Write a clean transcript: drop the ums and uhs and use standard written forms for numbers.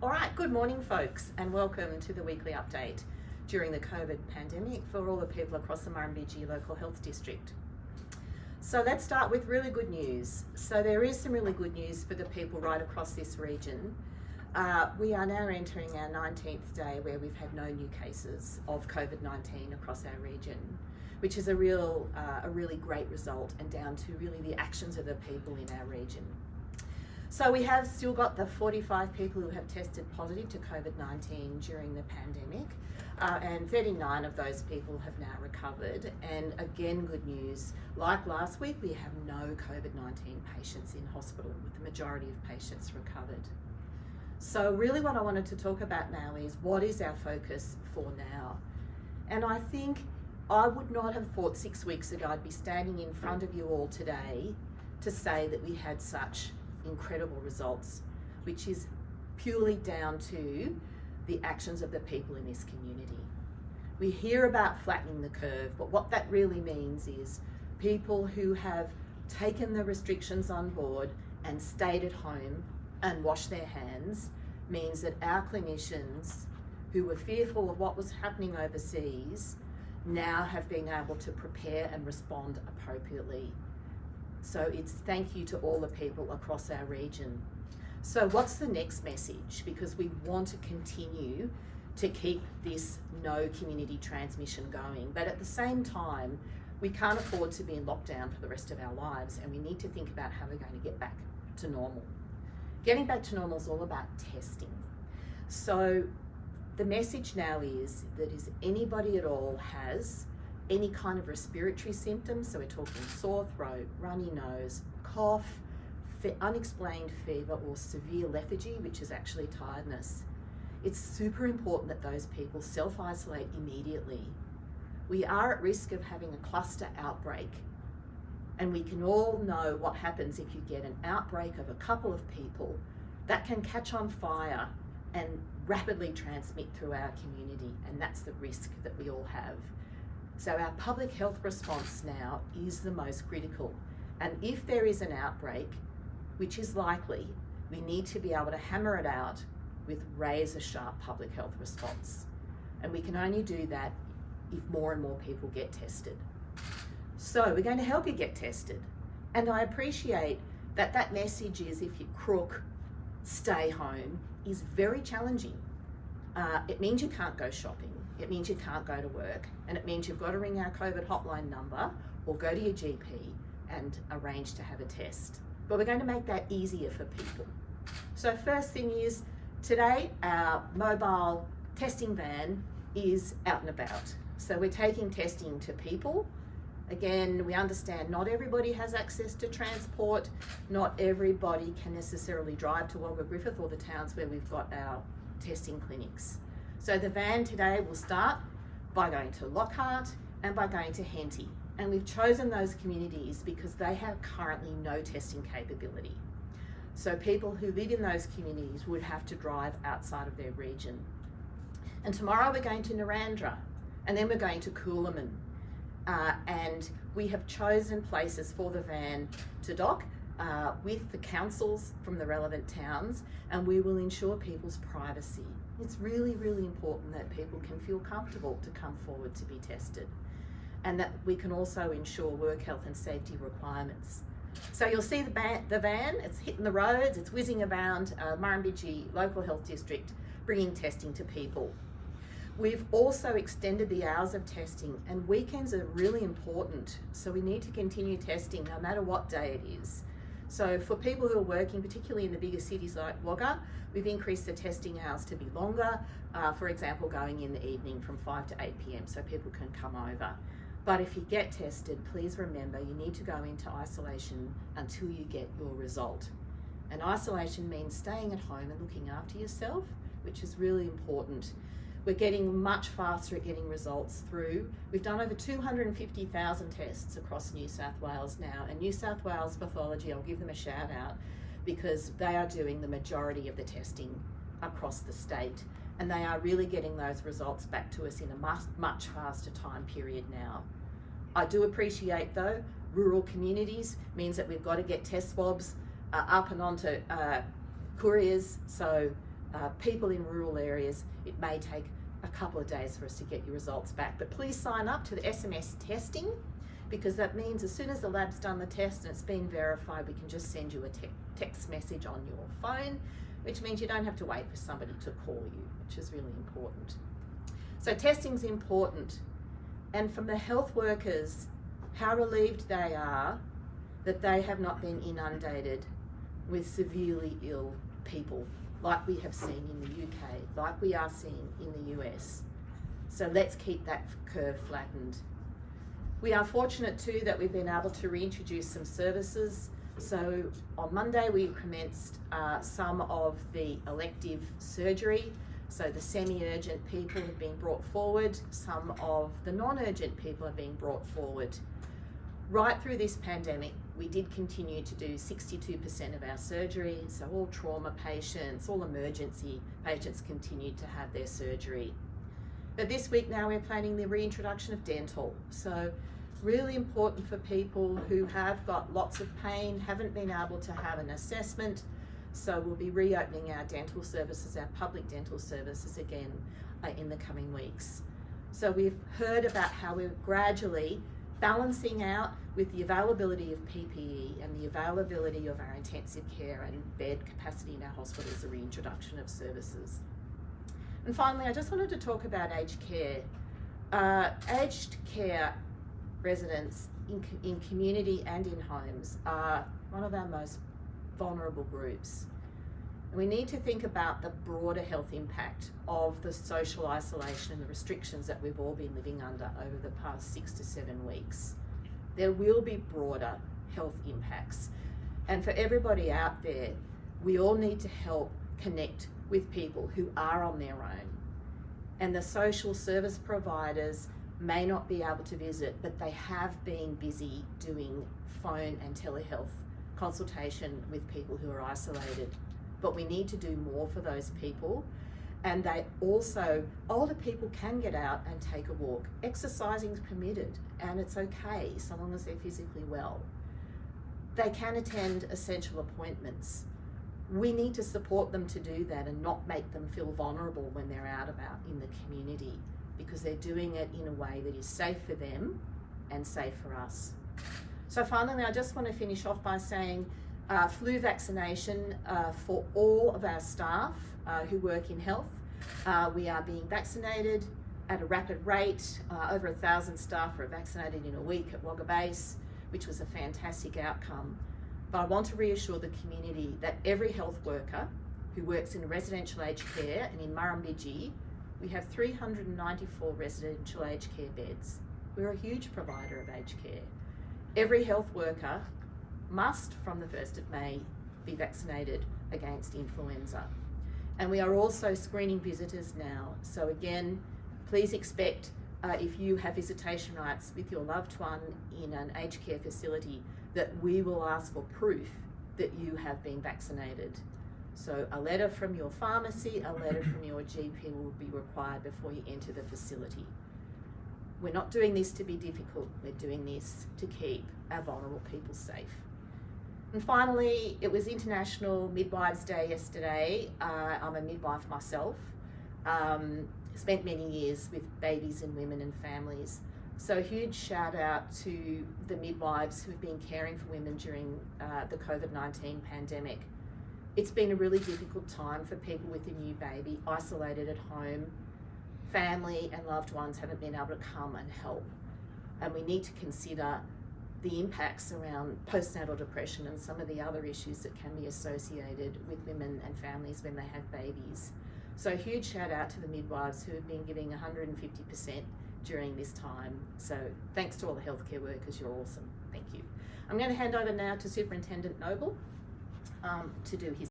All right, good morning folks, and welcome to the weekly update during the COVID pandemic for all the people across the Murrumbidgee Local Health District. So let's start with really good news. So there is some really good news for the people right across this region. We are now entering our 19th day where we've had no new cases of COVID-19 across our region, which is a really great result and down to really the actions of the people in our region. So we have still got the 45 people who have tested positive to COVID-19 during the pandemic, and 39 of those people have now recovered. And again, good news, like last week, we have no COVID-19 patients in hospital, with the majority of patients recovered. So really what I wanted to talk about now is what is our focus for now? And I think I would not have thought 6 weeks ago I'd be standing in front of you all today to say that we had such incredible results, which is purely down to the actions of the people in this community. We hear about flattening the curve, but what that really means is people who have taken the restrictions on board and stayed at home and washed their hands means that our clinicians who were fearful of what was happening overseas now have been able to prepare and respond appropriately. So it's thank you to all the people across our region. So what's the next message? Because we want to continue to keep this no community transmission going, but at the same time, we can't afford to be in lockdown for the rest of our lives, and we need to think about how we're going to get back to normal. Getting back to normal is all about testing. So the message now is that if anybody at all has any kind of respiratory symptoms, so we're talking sore throat, runny nose, cough, unexplained fever, or severe lethargy, which is actually tiredness, it's super important that those people self-isolate immediately. We are at risk of having a cluster outbreak, and we can all know what happens if you get an outbreak of a couple of people that can catch on fire and rapidly transmit through our community, and that's the risk that we all have. So our public health response now is the most critical. And if there is an outbreak, which is likely, we need to be able to hammer it out with razor-sharp public health response. And we can only do that if more and more people get tested. So we're going to help you get tested. And I appreciate that that message is if you crook, stay home, is very challenging. It means you can't go shopping. It means you can't go to work, and it means you've got to ring our COVID hotline number or go to your GP and arrange to have a test. But we're going to make that easier for people. So first thing is, today our mobile testing van is out and about. So we're taking testing to people. Again, we understand not everybody has access to transport. Not everybody can necessarily drive to Wagga Griffith or the towns where we've got our testing clinics. So the van today will start by going to Lockhart and by going to Henty. And we've chosen those communities because they have currently no testing capability. So people who live in those communities would have to drive outside of their region. And tomorrow we're going to Narandra, and then we're going to Coolaman. And we have chosen places for the van to dock with the councils from the relevant towns, and we will ensure people's privacy. It's really, really important that people can feel comfortable to come forward to be tested, and that we can also ensure work health and safety requirements. So you'll see the van, it's hitting the roads, it's whizzing around Murrumbidgee Local Health District, bringing testing to people. We've also extended the hours of testing, and weekends are really important, so we need to continue testing no matter what day it is. So for people who are working, particularly in the bigger cities like Wagga, we've increased the testing hours to be longer, for example, going in the evening from 5 to 8 p.m. so people can come over. But if you get tested, please remember you need to go into isolation until you get your result. And isolation means staying at home and looking after yourself, which is really important. We're getting much faster at getting results through. We've done over 250,000 tests across New South Wales now, and New South Wales Pathology, I'll give them a shout out because they are doing the majority of the testing across the state, and they are really getting those results back to us in a much faster time period now. I do appreciate though, rural communities means that we've got to get test swabs up and onto couriers, so People in rural areas, it may take a couple of days for us to get your results back. But please sign up to the SMS testing, because that means as soon as the lab's done the test and it's been verified, we can just send you a text message on your phone, which means you don't have to wait for somebody to call you, which is really important. So testing's important. And from the health workers, how relieved they are that they have not been inundated with severely ill people like we have seen in the UK, like we are seeing in the US. So let's keep that curve flattened. We are fortunate too that we've been able to reintroduce some services. So on Monday we commenced some of the elective surgery. So the semi-urgent people have been brought forward, some of the non-urgent people are being brought forward. Right through this pandemic, we did continue to do 62% of our surgery, so all trauma patients, all emergency patients continued to have their surgery. But this week now we're planning the reintroduction of dental. So really important for people who have got lots of pain, haven't been able to have an assessment. So we'll be reopening our dental services, our public dental services again in the coming weeks. So we've heard about how we're gradually balancing out with the availability of PPE and the availability of our intensive care and bed capacity in our hospitals, the reintroduction of services. And finally, I just wanted to talk about aged care. Aged care residents in community and in homes are one of our most vulnerable groups. And we need to think about the broader health impact of the social isolation and the restrictions that we've all been living under over the past 6 to 7 weeks. There will be broader health impacts. And for everybody out there, we all need to help connect with people who are on their own. And the social service providers may not be able to visit, but they have been busy doing phone and telehealth consultation with people who are isolated. But we need to do more for those people. And they also, older people can get out and take a walk. Exercising is permitted and it's okay so long as they're physically well. They can attend essential appointments. We need to support them to do that and not make them feel vulnerable when they're out about in the community, because they're doing it in a way that is safe for them and safe for us. So finally, I just want to finish off by saying flu vaccination for all of our staff who work in health. We are being vaccinated at a rapid rate. Over 1,000 staff were vaccinated in a week at Wagga Base, which was a fantastic outcome. But I want to reassure the community that every health worker who works in residential aged care, and in Murrumbidgee, we have 394 residential aged care beds. We're a huge provider of aged care. Every health worker must, from the 1st of May, be vaccinated against influenza. And we are also screening visitors now. So again, please expect if you have visitation rights with your loved one in an aged care facility, that we will ask for proof that you have been vaccinated. So a letter from your pharmacy, a letter from your GP will be required before you enter the facility. We're not doing this to be difficult, we're doing this to keep our vulnerable people safe. And finally, it was International Midwives Day yesterday. I'm a midwife myself. Spent many years with babies and women and families. So a huge shout out to the midwives who've been caring for women during the COVID-19 pandemic. It's been a really difficult time for people with a new baby, isolated at home. Family and loved ones haven't been able to come and help. And we need to consider the impacts around postnatal depression and some of the other issues that can be associated with women and families when they have babies. So a huge shout out to the midwives who have been giving 150% during this time. So thanks to all the healthcare workers, you're awesome. Thank you. I'm going to hand over now to Superintendent Noble to do his